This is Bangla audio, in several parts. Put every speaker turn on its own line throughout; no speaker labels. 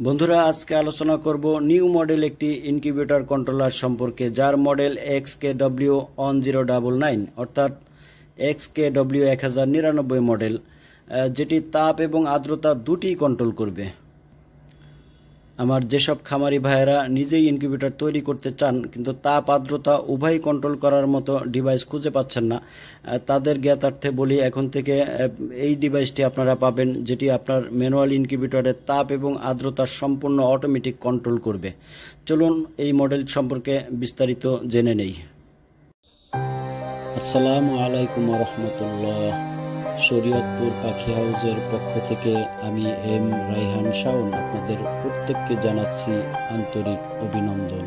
বন্ধুরা আজকে আলোচনা করব নিউ মডেল একটি ইনকিউবেটর কন্ট্রোলার সম্পর্কে যার মডেল XK-W1099 অর্থাৎ XK-W1099 মডেল, যেটি তাপ এবং আর্দ্রতা দুটিই কন্ট্রোল করবে। আমার যেসব খামারি ভাইয়েরা নিজেই ইনকিউবেটর তৈরি করতে চান কিন্তু তাপ আর্দ্রতা উভয়ই কন্ট্রোল করার মতো ডিভাইস খুঁজে পাচ্ছেন না, তাদের জ্ঞাতার্থে বলি এখন থেকে এই ডিভাইসটি আপনারা পাবেন, যেটি আপনার ম্যানুয়াল ইনকিউবেটরের তাপ এবং আর্দ্রতা সম্পূর্ণ অটোমেটিক কন্ট্রোল করবে। চলুন এই মডেল সম্পর্কে বিস্তারিত জেনে নেই। আসসালামু আলাইকুম ওয়া রাহমাতুল্লাহ। শরীয়তপুর পাখি হাউসের পক্ষ থেকে আমি এম রাইহান শাওন আপনাদের প্রত্যেককে জানাচ্ছি আন্তরিক অভিনন্দন।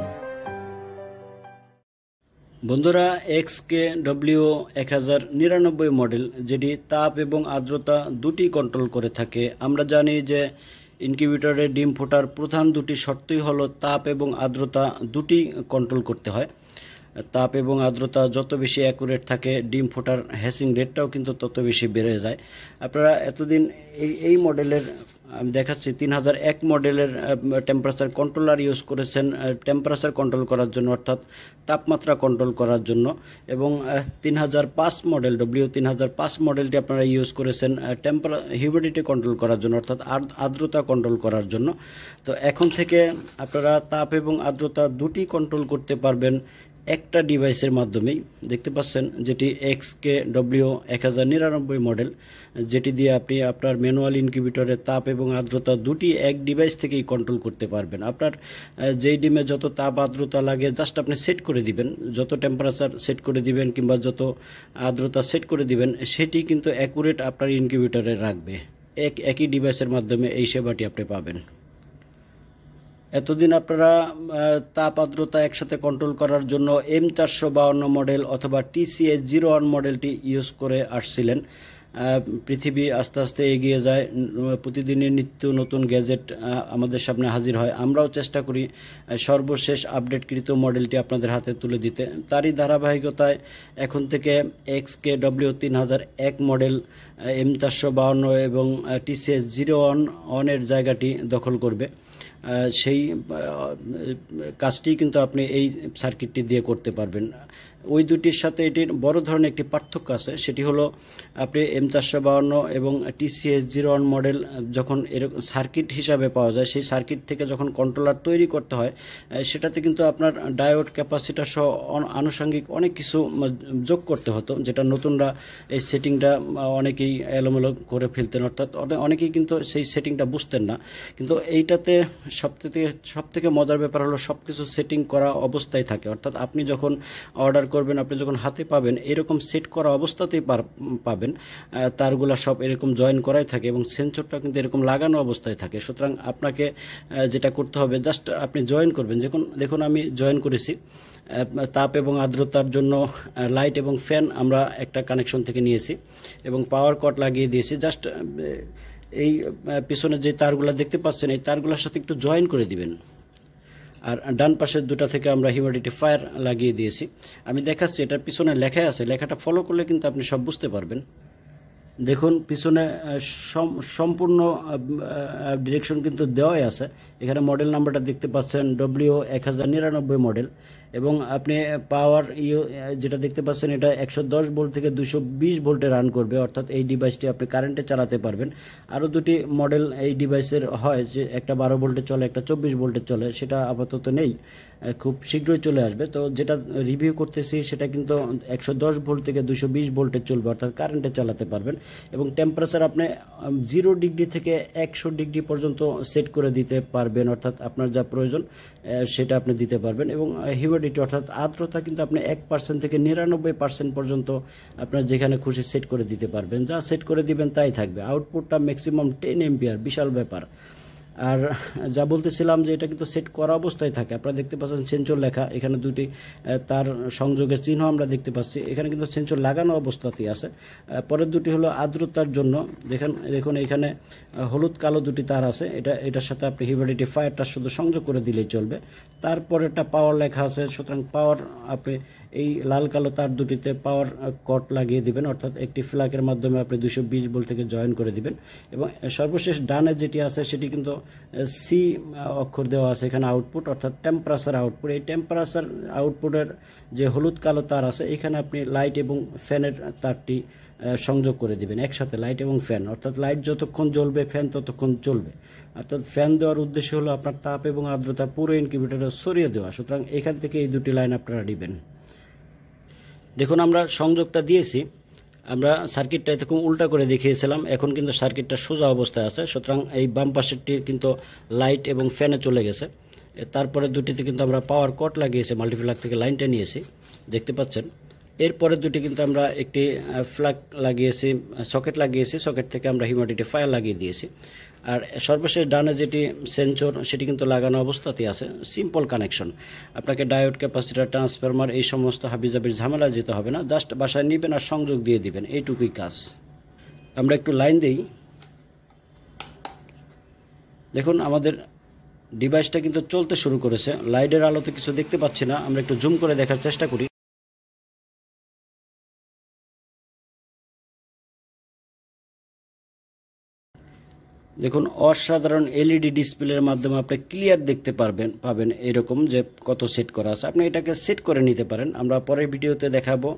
বন্ধুরা, XK-W1099 মডেল যেটি তাপ এবং আর্দ্রতা দুটি কন্ট্রোল করে থাকে। আমরা জানি যে ইনকিউবেটরে ডিম ফোটার প্রধান দুটি শর্তই হলো তাপ এবং আর্দ্রতা দুটি কন্ট্রোল করতে হয়। তাপ এবং আর্দ্রতা যত বেশি অ্যাকুরেট থাকে ডিম ফোটার হ্যাচিং রেটটাও কিন্তু তত বেশি বেড়ে যায়। আপনারা এতদিন এই মডেলের আমি দেখাচ্ছি 3001 মডেলের টেম্পারেচার কন্ট্রোলার ইউজ করেছেন টেম্পারেচার কন্ট্রোল করার জন্য, অর্থাৎ তাপমাত্রা কন্ট্রোল করার জন্য, এবং 3005 মডেল W3005 মডেলটি আপনারা ইউজ করেছেন হিউমিডিটি কন্ট্রোল করার জন্য, অর্থাৎ আর্দ্রতা কন্ট্রোল করার জন্য। তো এখন থেকে আপনারা তাপ এবং আর্দ্রতা দুটি কন্ট্রোল করতে পারবেন একটা ডিভাইসের মাধ্যমেই। দেখতে পাচ্ছেন যেটি XK-W1099 মডেল, যেটি দিয়ে আপনি আপনার ম্যানুয়াল ইনকিউবেটরের তাপ এবং আর্দ্রতা দুটি এক ডিভাইস থেকেই কন্ট্রোল করতে পারবেন। আপনার যেই ডিমে যত তাপ আর্দ্রতা লাগে জাস্ট আপনি সেট করে দিবেন, যত টেম্পারেচার সেট করে দিবেন কিংবা যত আর্দ্রতা সেট করে দিবেন সেটি কিন্তু অ্যাকুরেট আপনার ইনকিউবেটরে রাখবে। একই ডিভাইসের মাধ্যমে এই সেবাটি আপনি পাবেন। এতদিন আপনারা তাপ আর্দ্রতা একসাথে কন্ট্রোল করার জন্য M452 মডেল অথবা TCS01 মডেলটি ইউজ করে আসছিলেন। পৃথিবী আস্তে আস্তে এগিয়ে যায়, প্রতিদিনই নিত্য নতুন গ্যাজেট আমাদের সামনে হাজির হয়। আমরাও চেষ্টা করি সর্বশেষ আপডেটকৃত মডেলটি আপনাদের হাতে তুলে দিতে। তারই ধারাবাহিকতায় এখন থেকে XK-W3001 মডেল M452 এবং TCS01 এর জায়গাটি দখল করবে। সেই কাজটি কিন্তু আপনি এই সার্কিটটি দিয়ে করতে পারবেন। ওই দুটির সাথে এটির বড় ধরনের একটি পার্থক্য আছে, সেটি হলো আপনি M452 এবং TCS01 মডেল যখন এরকম সার্কিট হিসাবে পাওয়া যায়, সেই সার্কিট থেকে যখন কন্ট্রোলার তৈরি করতে হয় সেটাতে কিন্তু আপনার ডায়োড ক্যাপাসিটার সহ আনুষঙ্গিক অনেক কিছু যোগ করতে হতো, যেটা নতুনরা এই সেটিংটা অনেকেই এলোমেলো করে ফেলতেন, অর্থাৎ অনেকেই কিন্তু সেই সেটিংটা বুঝতেন না। কিন্তু এইটাতে সবথেকে মজার ব্যাপার হলো সব কিছু সেটিং করা অবস্থায় থাকে, অর্থাৎ আপনি যখন অর্ডার করবেন, আপনি যখন হাতে পাবেন এরকম সেট করা অবস্থাতেই পাবেন। তারগুলা সব এরকম জয়েন করাই থাকে এবং সেন্সরটা কিন্তু এরকম লাগানো অবস্থায় থাকে। সুতরাং আপনাকে যেটা করতে হবে জাস্ট আপনি জয়েন করবেন। দেখুন আমি জয়েন করেছি। তাপ এবং আর্দ্রতার জন্য লাইট এবং ফ্যান আমরা একটা কানেকশন থেকে নিয়েছি এবং পাওয়ার কট লাগিয়ে দিয়েছি। জাস্ট এই পিছনে যে তারগুলা দেখতে পাচ্ছেন এই তারগুলোর সাথে একটু জয়েন করে দিবেন। আর ডান পাশের দুটা থেকে আমরা হিউমিডিটি ফায়ার লাগিয়ে দিয়েছি। আমি দেখাচ্ছি, এটার পিছনে লেখা আছে, লেখাটা ফলো করলে কিন্তু আপনি সব বুঝতে পারবেন। দেখুন পিছনে সম্পূর্ণ ডিরেকশন কিন্তু দেওয়াই আছে। এখানে মডেল নাম্বারটা দেখতে পাচ্ছেন W1099 মডেল, এবং আপনি পাওয়ার যেটা দেখতে পাচ্ছেন এটা 110 ভোল্ট থেকে 220 ভোল্টে রান করবে, অর্থাৎ এই ডিভাইসটি আপনি কারেন্টে চালাতে পারবেন। আরও দুটি মডেল এই ডিভাইসের হয়, যে একটা 12 ভোল্টে চলে, একটা 24 ভোল্টে চলে, সেটা আপাতত নেই, খুব শীঘ্রই চলে আসবে। তো যেটা রিভিউ করতেছি সেটা কিন্তু 110 ভোল্ট থেকে 220 ভোল্টে চলবে, অর্থাৎ কারেন্টে চালাতে পারবেন। এবং টেম্পারেচার আপনি 0 ডিগ্রি থেকে 100 ডিগ্রি পর্যন্ত সেট করে দিতে পারবেন, অর্থাৎ আপনার যা প্রয়োজন সেটা আপনি দিতে পারবেন। এবং হিউমিডিটি অর্থাৎ আর্দ্রতা কিন্তু আপনি 1% থেকে 99% পর্যন্ত আপনার যেখানে খুশি সেট করে দিতে পারবেন। যা সেট করে দিবেন তাই থাকবে। আউটপুটটা ম্যাক্সিমাম 10 এম্পিয়ার, বিশাল ব্যাপার। আর যা বলতেছিলাম যে এটা কিন্তু সেট করা অবস্থায় থাকে। আপনারা দেখতে পাচ্ছেন সেন্সর লেখা, এখানে দুটি তার সংযোগের চিহ্ন আমরা দেখতে পাচ্ছি, এখানে কিন্তু সেন্সর লাগানো অবস্থাতেই আছে। পরের দুটি হলো আর্দ্রতার জন্য, দেখুন এখানে হলুদ কালো দুটি তার আছে, এটার সাথে আপনি হিউমিডিটি ফায়ারটা শুধু সংযোগ করে দিলেই চলবে। তারপরে একটা পাওয়ার লেখা আছে, সুতরাং পাওয়ার আপনি এই লাল কালো তার দুটিতে পাওয়ার কট লাগিয়ে দিবেন, অর্থাৎ একটি ফ্ল্যাগের মাধ্যমে আপনি 220 ভোল্ট থেকে জয়েন করে দিবেন। এবং সর্বশেষ ডানে যেটি আছে সেটি কিন্তু সি অক্ষর দেওয়া আছে এখানে আউটপুট, অর্থাৎ টেম্পারেচার আউটপুট। এই টেম্পারেচার আউটপুটের যে হলুদ কালো তার আছে এখানে আপনি লাইট এবং ফ্যানের তারটি সংযোগ করে দিবেন একসাথে, লাইট এবং ফ্যান, অর্থাৎ লাইট যতক্ষণ জ্বলবে ফ্যান ততক্ষণ চলবে। অর্থাৎ ফ্যান দেওয়ার উদ্দেশ্য হলো আপনার তাপ এবং আর্দ্রতা পুরো ইনকিউবেটরে ছড়িয়ে দেওয়া। সুতরাং এখান থেকে এই দুটি লাইন আপনারা দিবেন। দেখুন আমরা সংযোগটা দিয়েছি, আমরা সার্কিটটা এরকম উল্টা করে দেখিয়েছিলাম, এখন কিন্তু সার্কিটটা সোজা অবস্থায় আছে। সুতরাং এই বাম পাশেরটি কিন্তু লাইট এবং ফ্যানে চলে গেছে। তারপরে দুটিতে কিন্তু আমরা পাওয়ার কট লাগিয়েছি, মাল্টিপ্লাগ থেকে লাইনটা নিয়েছি, দেখতে পাচ্ছেন। এরপরে দুটি কিন্তু আমরা একটি ফ্ল্যাগ লাগিয়েছি, সকেট লাগিয়েছি, সকেট থেকে আমরা হিউমিডিফায়ার লাগিয়ে দিয়েছি। আর সর্বশেষ ডানে যেটি সেন্সর সেটি কিন্তু লাগানো অবস্থাতেই আছে, সিম্পল কানেকশন। আপনাকে ডায়োড, ক্যাপাসিটর, ট্রান্সফরমার এই সমস্ত হাবিজাবির ঝামেলা যেতে হবে না, জাস্ট বাসায় নেবেন আর সংযোগ দিয়ে দিবেন, এইটুকুই কাজ। আমরা একটু লাইন দিই। দেখুন আমাদের ডিভাইসটা কিন্তু চলতে শুরু করেছে, লাইটের আলোতে কিছু দেখতে পাচ্ছি না, আমরা একটু জুম করে দেখার চেষ্টা করি। দেখুন অসাধারণ এলইডি ডিসপ্লের মাধ্যমে আপনি ক্লিয়ার দেখতে পাবেন এরকম যে কত সেট করা আছে। আপনি এটাকে সেট করে নিতে পারেন, আমরা পরের ভিডিওতে দেখাবো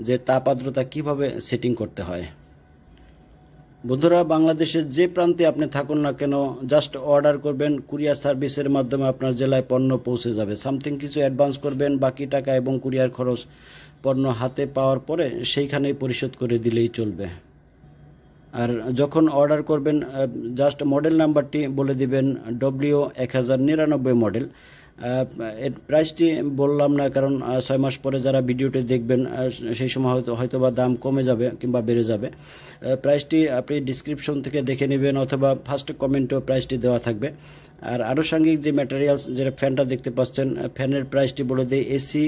যে তাপ আর্দ্রতা কীভাবে সেটিং করতে হয়। বন্ধুরা, বাংলাদেশের যে প্রান্তে আপনি থাকুন না কেন, জাস্ট অর্ডার করবেন, কুরিয়ার সার্ভিসের মাধ্যমে আপনার জেলায় পণ্য পৌঁছে যাবে। সামথিং কিছু অ্যাডভান্স করবেন, বাকি টাকা এবং কুরিয়ার খরচ পণ্য হাতে পাওয়ার পরে সেইখানেই পরিশোধ করে দিলেই চলবে। আর যখন অর্ডার করবেন জাস্ট মডেল নাম্বারটি বলে দিবেন, W1099 মডেল। এর প্রাইসটি বললাম না, কারণ 6 মাস পরে যারা ভিডিওটি দেখবেন সেই সময় হয়তো বা দাম কমে যাবে কিংবা বেড়ে যাবে। প্রাইসটি আপনি ডিসক্রিপশন থেকে দেখে নেবেন অথবা ফার্স্ট কমেন্টেও প্রাইসটি দেওয়া থাকবে। আর আনুষঙ্গিক যে ম্যাটেরিয়ালস, যেটা ফ্যানটা দেখতে পাচ্ছেন, ফ্যানের প্রাইসটি বলে দিই। এসি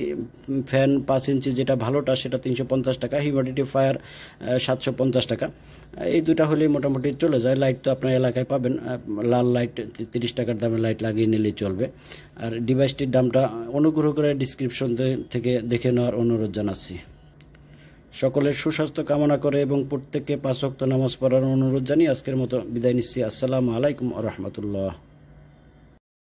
ফ্যান 5 ইঞ্চি যেটা ভালোটা সেটা 350 টাকা, হিউমিডিফায়ার 750 টাকা। এই দুটা হলেই মোটামুটি চলে যায়। লাইট তো আপনার এলাকায় পাবেন, লাল লাইট 30 টাকার দামে লাইট লাগিয়ে নিলেই চলবে। আর ডিভাইসটির দামটা অনুগ্রহ করে ডিসক্রিপশন থেকে দেখে নেওয়ার অনুরোধ জানাচ্ছি। সকলের সুস্বাস্থ্য কামনা করে এবং প্রত্যেককে 5 ওয়াক্ত নামাজ পড়ার অনুরোধ জানিয়ে আজকের মতো বিদায় নিচ্ছি। আসসালামু আলাইকুম ওয়া রাহমাতুল্লাহ।